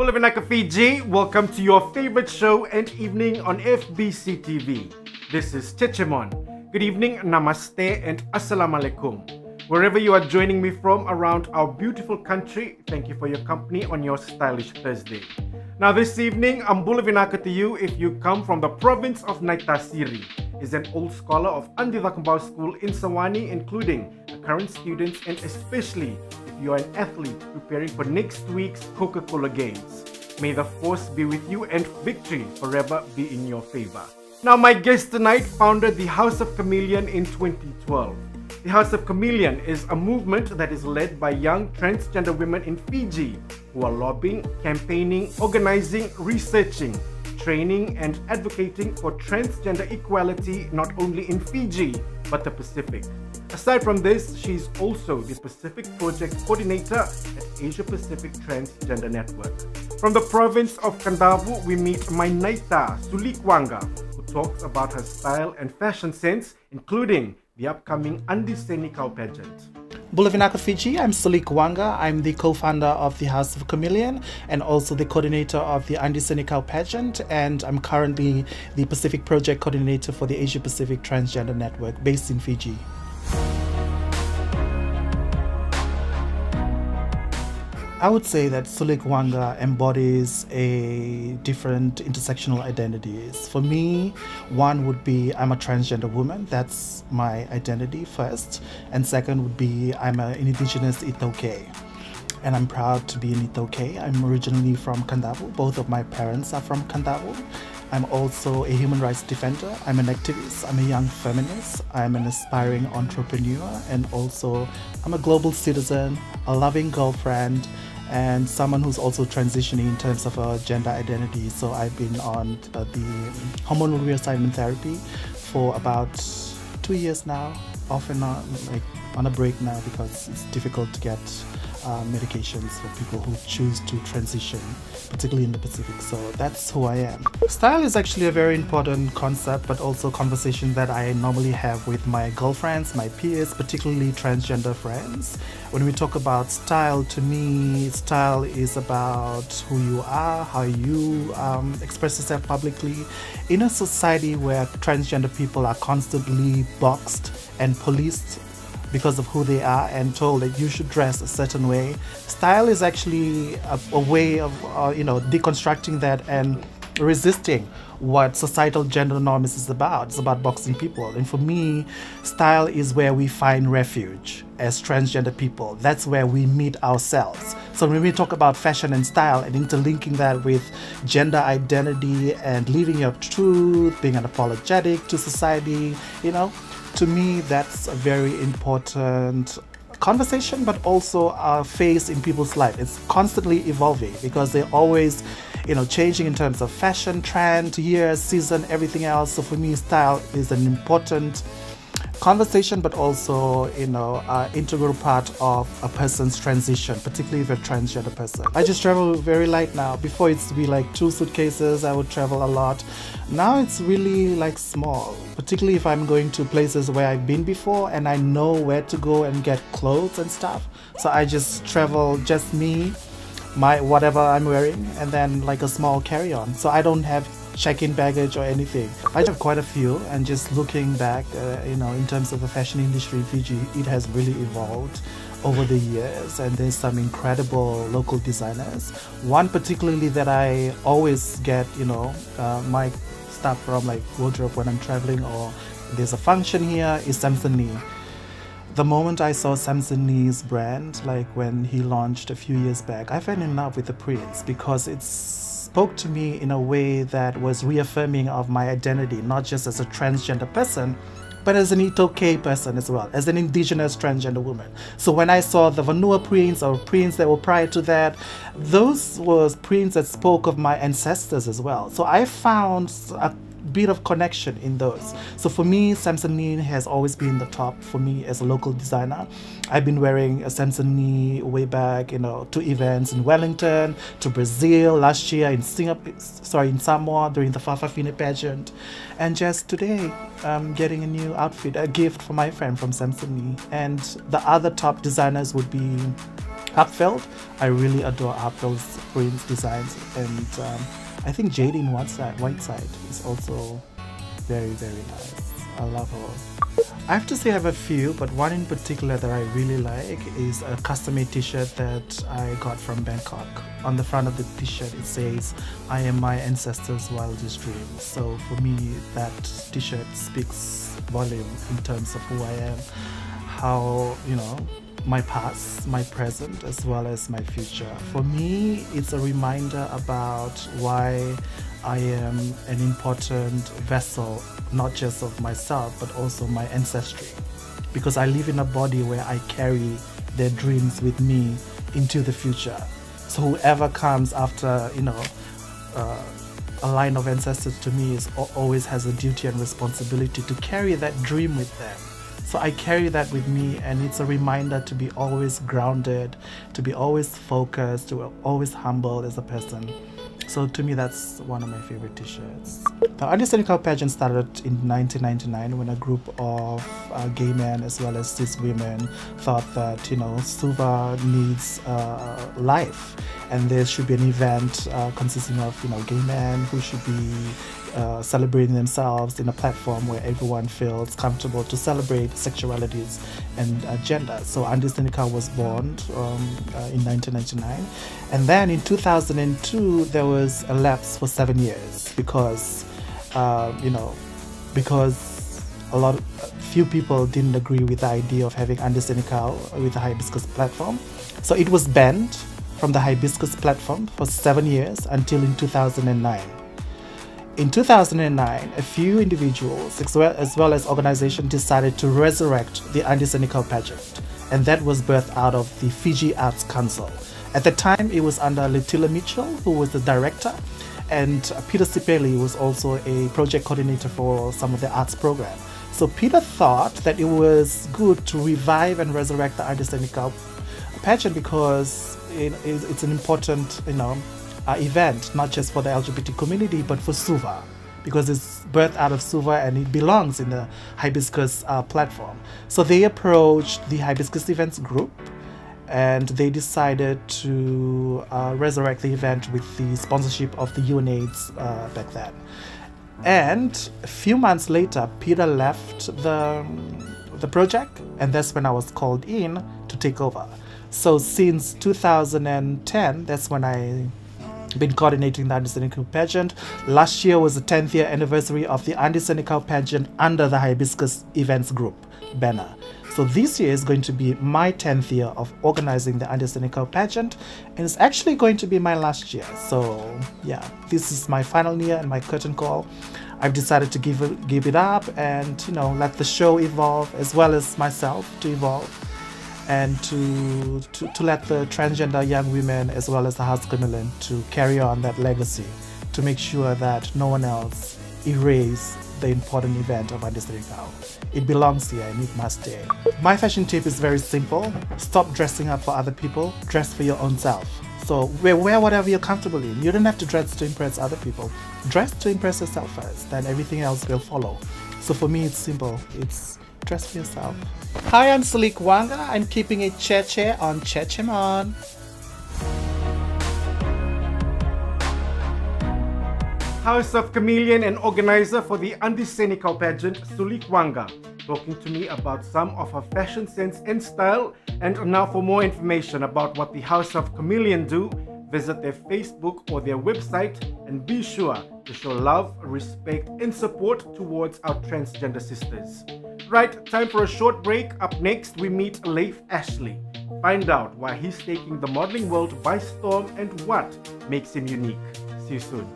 Bulavinaka Fiji, welcome to your favorite show and evening on FBC TV. This is Jejemon. Good evening, namaste and assalamualaikum. Wherever you are joining me from around our beautiful country, thank you for your company on your stylish Thursday. Now this evening, I'm Bulavinaka to you if you come from the province of Naitasiri. Is an old scholar of Adi Senikau School in Sawani, including the current students and especially you are an athlete preparing for next week's Coca-Cola Games. May the force be with you and victory forever be in your favor. Now my guest tonight founded the House of Khameleon in 2012. The House of Khameleon is a movement that is led by young transgender women in Fiji who are lobbying, campaigning, organizing, researching, training and advocating for transgender equality not only in Fiji but the Pacific. Aside from this, she's also the Pacific Project Coordinator at Asia Pacific Transgender Network. From the province of Kandavu, we meet my Naita, Sulique Waqa, who talks about her style and fashion sense, including the upcoming Adi Senikau pageant. Bulavinaka Fiji, I'm Sulique Waqa. I'm the co-founder of the House of Khameleon and also the coordinator of the Adi Senikau pageant, and I'm currently the Pacific Project Coordinator for the Asia Pacific Transgender Network based in Fiji. I would say that Sulique Waqa embodies a different intersectional identities. For me, one would be I'm a transgender woman. That's my identity first. And second would be I'm an indigenous Itoke. And I'm proud to be an Itoke. I'm originally from Kandavu. Both of my parents are from Kandavu. I'm also a human rights defender. I'm an activist. I'm a young feminist. I'm an aspiring entrepreneur. And also I'm a global citizen, a loving girlfriend, and someone who's also transitioning in terms of a gender identity. So I've been on the hormonal reassignment therapy for about 2 years now, off and on, like on a break now because it's difficult to get medications for people who choose to transition, particularly in the Pacific. So that's who I am. Style is actually a very important concept, but also conversation that I normally have with my girlfriends, my peers, particularly transgender friends. When we talk about style, to me, style is about who you are, how you express yourself publicly. In a society where transgender people are constantly boxed and policed because of who they are and told that you should dress a certain way, style is actually a way of deconstructing that and resisting what societal gender norms is about. It's about boxing people. And for me, style is where we find refuge as transgender people. That's where we meet ourselves. So when we talk about fashion and style and interlinking that with gender identity and living your truth, being unapologetic to society, to me, that's a very important conversation, but also a phase in people's life. It's constantly evolving because they're always, changing in terms of fashion, trend, year, season, everything else. So for me, style is an important conversation, but also, an integral part of a person's transition, particularly if you're a transgender person. I just travel very light now. Before it used to be like 2 suitcases, I would travel a lot. Now it's really like small, particularly if I'm going to places where I've been before and I know where to go and get clothes and stuff. So I just travel, just me, my whatever I'm wearing, and then like a small carry-on. So I don't have check-in baggage or anything. I have quite a few, and just looking back, in terms of the fashion industry in Fiji, it has really evolved over the years, and there's some incredible local designers. One particularly that I always get, my stuff from, like wardrobe when I'm traveling or there's a function here, is Samson Lee. The moment I saw Samson Lee's brand, like when he launched a few years back, I fell in love with the prints because it spoke to me in a way that was reaffirming of my identity, not just as a transgender person, but as an Itoke person as well, as an indigenous transgender woman. So when I saw the Vanua prints or prints that were prior to that, those were prints that spoke of my ancestors as well. So I found a bit of connection in those. So for me, Samson Lee has always been the top for me as a local designer. I've been wearing a Samson Lee way back, to events in Wellington, to Brazil, last year in in Samoa during the Fafafine pageant. And just today, I'm getting a new outfit, a gift for my friend from Samson Lee. And the other top designers would be Upfeld. I really adore Upfeld's prints, designs, and I think Jadine Whiteside is also very, very nice. I love her. I have to say I have a few, but one in particular that I really like is a custom-made t-shirt that I got from Bangkok. On the front of the t-shirt it says, "I am my ancestors' wildest dreams." So for me, that t-shirt speaks volume in terms of who I am, how, you know, my past, my present, as well as my future. For me, it's a reminder about why I am an important vessel, not just of myself, but also my ancestry. Because I live in a body where I carry their dreams with me into the future. So whoever comes after, you know, a line of ancestors to me always has a duty and responsibility to carry that dream with them. So I carry that with me, and it's a reminder to be always grounded, to be always focused, to always humble as a person. So to me, that's one of my favorite t-shirts. The Adi Senikau pageant started in 1999 when a group of gay men as well as cis women thought that, you know, Suva needs life, and there should be an event consisting of, you know, gay men who should be celebrating themselves in a platform where everyone feels comfortable to celebrate sexualities and gender. So Adi Senikau was born in 1999, and then in 2002 there was a lapse for 7 years because you know, because few people didn't agree with the idea of having Adi Senikau with the hibiscus platform. So it was banned from the hibiscus platform for 7 years until in 2009. In 2009, a few individuals as well as organizations decided to resurrect the Adi Senikau pageant, and that was birthed out of the Fiji Arts Council. At the time, it was under Letila Mitchell, who was the director, and Peter Sipeli was also a project coordinator for some of the arts program. So Peter thought that it was good to revive and resurrect the Adi Senikau pageant because it's an important, you know, event, not just for the LGBT community, but for Suva, because it's birthed out of Suva and it belongs in the hibiscus platform. So they approached the hibiscus events group, and they decided to resurrect the event with the sponsorship of the UNAIDS back then. And a few months later, Peter left the project, and that's when I was called in to take over. So since 2010, that's when I been coordinating the Adi Senikau pageant. Last year was the 10th year anniversary of the Adi Senikau pageant under the Hibiscus Events Group banner. So this year is going to be my 10th year of organizing the Adi Senikau pageant, and it's actually going to be my last year. So yeah, this is my final year and my curtain call. I've decided to give it up and, you know, let the show evolve as well as myself to evolve, and to let the transgender young women as well as the Haus of Khameleon to carry on that legacy, to make sure that no one else erase the important event of Adi Senikau. It belongs here and it must stay. My fashion tip is very simple. Stop dressing up for other people, dress for your own self. So wear whatever you're comfortable in. You don't have to dress to impress other people. Dress to impress yourself first, then everything else will follow. So for me it's simple. It's dress for yourself. Hi, I'm Sulique Waqa. I'm keeping it Cheche on Jejemon. House of Khameleon and organizer for the Adi Senikau pageant, Sulique Waqa, talking to me about some of her fashion sense and style. And now for more information about what the House of Khameleon do, visit their Facebook or their website, and be sure to show love, respect and support towards our transgender sisters. Right, time for a short break. Up next, we meet Leif Ashley. Find out why he's taking the modeling world by storm and what makes him unique. See you soon.